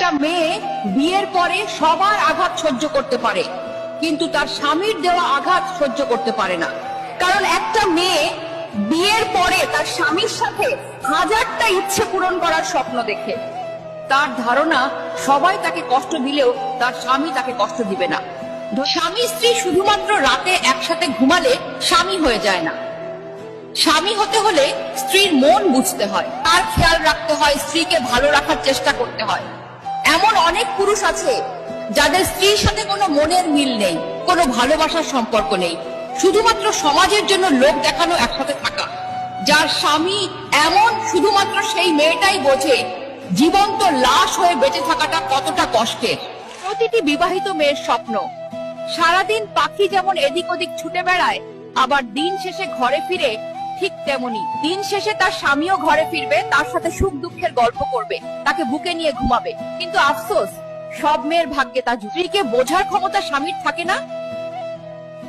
একটা মেয়ে বিয়ের পরে সবার আঘাত সহ্য করতে পারে, কিন্তু তার স্বামীর দেওয়া আঘাত সহ্য করতে পারে না। কারণ একটা মেয়ে বিয়ের পরে তার স্বামীর সাথে হাজারটা ইচ্ছে পূরণ করার স্বপ্ন দেখে। তার ধারণা সবাই তাকে কষ্ট দিলেও তার স্বামী তাকে কষ্ট দিবে না। স্বামী স্ত্রী শুধুমাত্র রাতে একসাথে ঘুমালে স্বামী হয়ে যায় না। স্বামী হতে হলে স্ত্রীর মন বুঝতে হয়, তার খেয়াল রাখতে হয়, স্ত্রীকে ভালো রাখার চেষ্টা করতে হয়। এমন অনেক পুরুষ আছে যাদের স্ত্রীর সাথে কোনো মনের মিল নেই, কোনো ভালোবাসার সম্পর্ক নেই, শুধুমাত্র সমাজের জন্য লোক দেখানো একসাথে থাকা। যার স্বামী এমন, শুধুমাত্র সেই মেয়েটাই বোঝে জীবন্ত লাশ হয়ে বেঁচে থাকাটা কতটা কষ্টের। প্রতিটি বিবাহিত মেয়ের স্বপ্ন, সারাদিন পাখি যেমন এদিক ওদিক ছুটে বেড়ায়, আবার দিন শেষে ঘরে ফিরে ঠিক তেমনি দিন শেষে তার স্বামীও ঘরে ফিরবে, তার সাথে সুখ দুঃখের গল্প করবে, তাকে বুকে নিয়ে ঘুমাবে। কিন্তু আফসোস, সব মেয়ের ভাগ্যে তা স্ত্রীকে বোঝার ক্ষমতা স্বামীর থাকে না।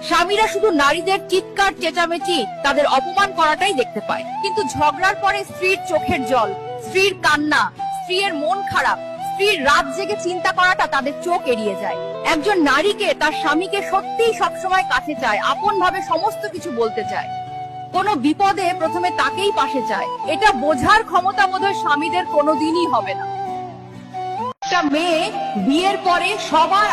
স্বামীরা শুধু নারীদের চিৎকার চেঁচামেচি, তাদের অপমান করাটাই দেখতে পায়। কিন্তু ঝগড়ার পরে স্ত্রীর চোখের জল, স্ত্রীর কান্না, স্ত্রীর মন খারাপ, স্ত্রীর রাত জেগে চিন্তা করাটা তাদের চোখ এড়িয়ে যায়। একজন নারীকে তার স্বামীকে সত্যিই সবসময় কাছে চায়, আপন ভাবে সমস্ত কিছু বলতে চায়, কোনো বিপদে প্রথমে তাকেই পাশে চায়। এটা বোঝার ক্ষমতা বোধহয় স্বামীদের কোনোদিনই হবে না। একটা মেয়ে বিয়ের পরে সবার